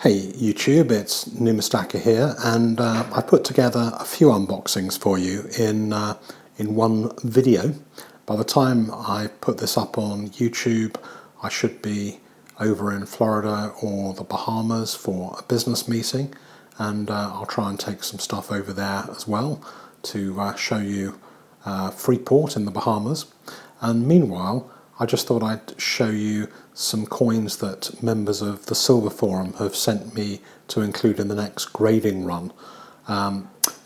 Hey YouTube, it's Numistaka here, and I put together a few unboxings for you in one video. By the time I put this up on YouTube, I should be over in Florida or the Bahamas for a business meeting, and I'll try and take some stuff over there as well to show you Freeport in the Bahamas. And meanwhile, I just thought I'd show you some coins that members of the TheSilverForum have sent me to include in the next grading run.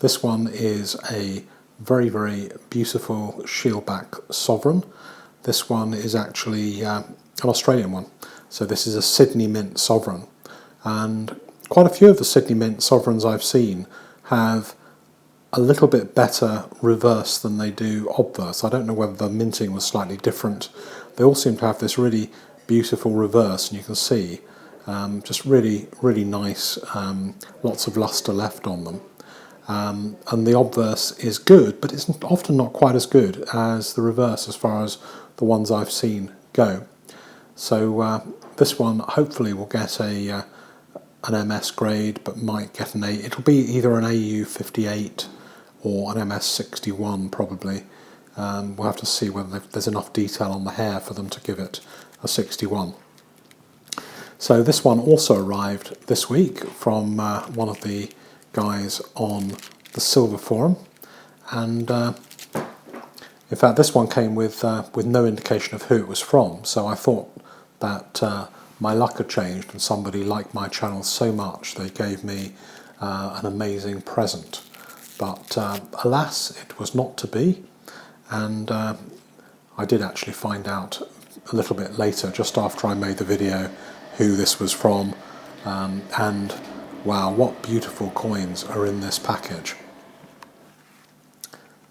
This one is a very, very beautiful shieldback sovereign. This one is actually an Australian one. So this is a Sydney Mint sovereign. And quite a few of the Sydney Mint sovereigns I've seen have a little bit better reverse than they do obverse. I don't know whether the minting was slightly different. They all seem to have this really beautiful reverse, and you can see just really, really nice, lots of luster left on them. And the obverse is good, but it's often not quite as good as the reverse as far as the ones I've seen go. So this one hopefully will get an MS grade, but might get an A. It'll be either an AU 58 or an MS 61 probably. We'll have to see whether there's enough detail on the hair for them to give it a 61. So this one also arrived this week from one of the guys on the TheSilverForum, and in fact this one came with no indication of who it was from, so I thought that my luck had changed and somebody liked my channel so much they gave me an amazing present. But alas, it was not to be, and I did actually find out a little bit later, just after I made the video, who this was from, and wow, what beautiful coins are in this package.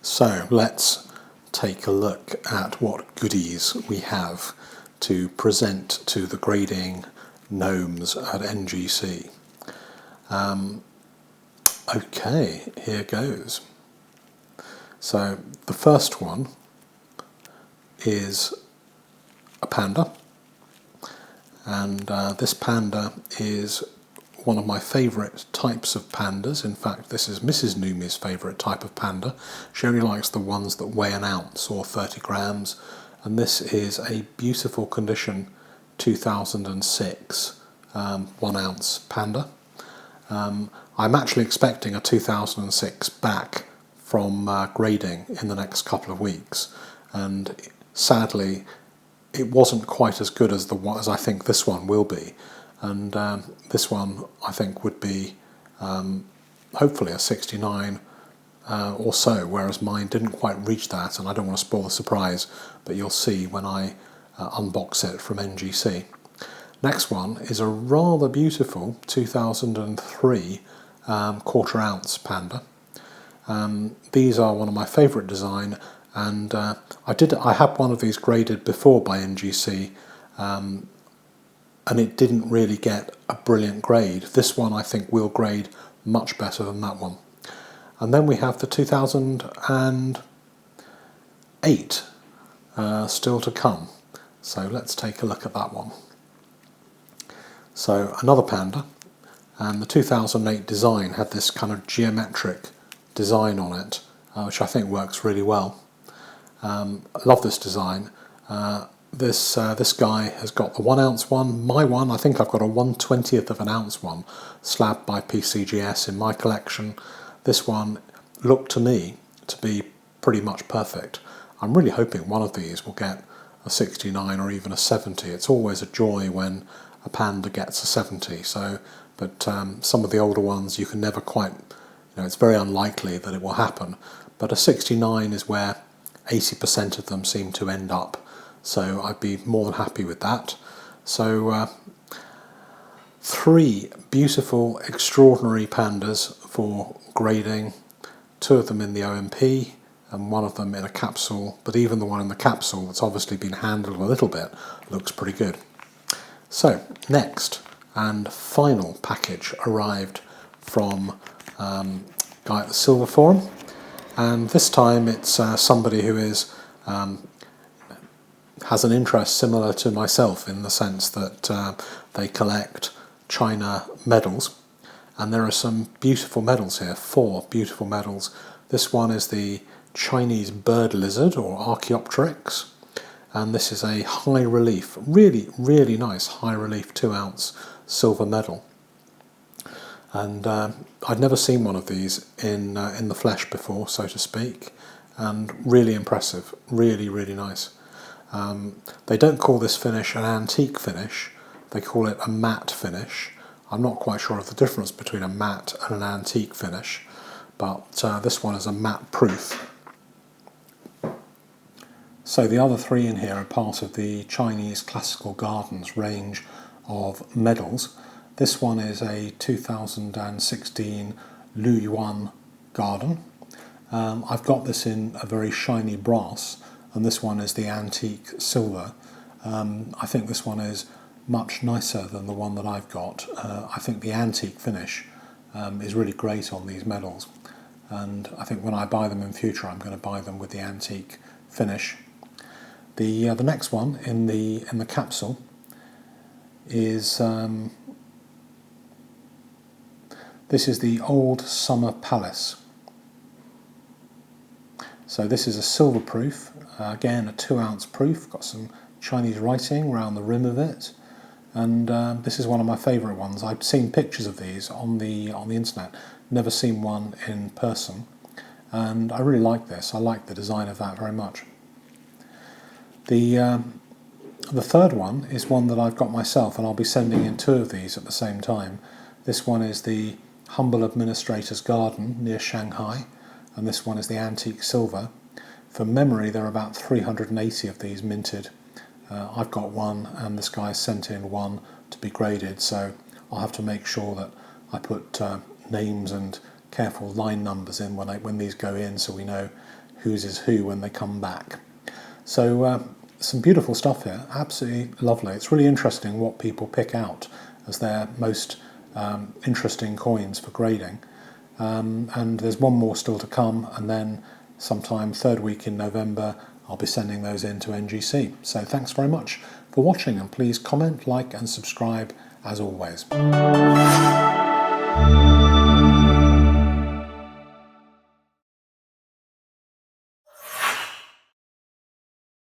So let's take a look at what goodies we have to present to the grading gnomes at NGC. Okay, here goes. So the first one is a panda, and this panda is one of my favourite types of pandas. In fact, this is Mrs. Numi's favourite type of panda. She only likes the ones that weigh an ounce or 30 grams, and this is a beautiful condition 2006 1 ounce panda. I'm actually expecting a 2006 back from grading in the next couple of weeks, and sadly it wasn't quite as good as as I think this one will be, and this one I think would be hopefully a 69 or so, whereas mine didn't quite reach that, and I don't want to spoil the surprise, but you'll see when I unbox it from NGC. Next one is a rather beautiful 2003 quarter ounce panda. These are one of my favourite design, and I had one of these graded before by NGC, and it didn't really get a brilliant grade. This one I think will grade much better than that one. And then we have the 2008 still to come. So let's take a look at that one. So another panda, and the 2008 design had this kind of geometric design on it, which I think works really well. I love this design. This guy has got the 1 ounce one. My one, I think I've got a 1/20th of an ounce one slabbed by PCGS in my collection. This one looked to me to be pretty much perfect. I'm really hoping one of these will get a 69 or even a 70. It's always a joy when a panda gets a 70. So, but some of the older ones you can never quite, it's very unlikely that it will happen. But a 69 is where 80% of them seem to end up. So I'd be more than happy with that. So 3 beautiful, extraordinary pandas for grading. 2 of them in the OMP and 1 of them in a capsule. But even the one in the capsule that's obviously been handled a little bit looks pretty good. So next and final package arrived from guy at the TheSilverForum, and this time it's somebody who is has an interest similar to myself, in the sense that they collect China medals, and there are some beautiful medals here, 4 beautiful medals. This one is the Chinese bird lizard, or Archaeopteryx, and this is a high relief, really nice high relief 2-ounce silver medal. And I'd never seen one of these in the flesh before, so to speak, and really impressive, really nice. They don't call this finish an antique finish, they call it a matte finish. I'm not quite sure of the difference between a matte and an antique finish, but this one is a matte proof. So the other 3 in here are part of the Chinese Classical Gardens range of medals. This one is a 2016 Lu Yuan garden. I've got this in a very shiny brass, and this one is the antique silver. I think this one is much nicer than the one that I've got. I think the antique finish is really great on these medals, and I think when I buy them in future I'm going to buy them with the antique finish. The next one in the capsule is this is the Old Summer Palace. So this is a silver proof, again a 2-ounce proof, got some Chinese writing around the rim of it, and this is one of my favourite ones. I've seen pictures of these on the internet, never seen one in person, and I really like this. I like the design of that very much. The third one is one that I've got myself, and I'll be sending in 2 of these at the same time. This one is the Humble Administrator's Garden near Shanghai, and this one is the antique silver. From memory, there are about 380 of these minted. I've got one, and this guy sent in one to be graded, so I'll have to make sure that I put names and careful line numbers in when these go in, so we know whose is who when they come back. So some beautiful stuff here, absolutely lovely. It's really interesting what people pick out as their most interesting coins for grading. And there's one more still to come, and then sometime 3rd week in November I'll be sending those in to NGC. So thanks very much for watching, and please comment, like and subscribe as always.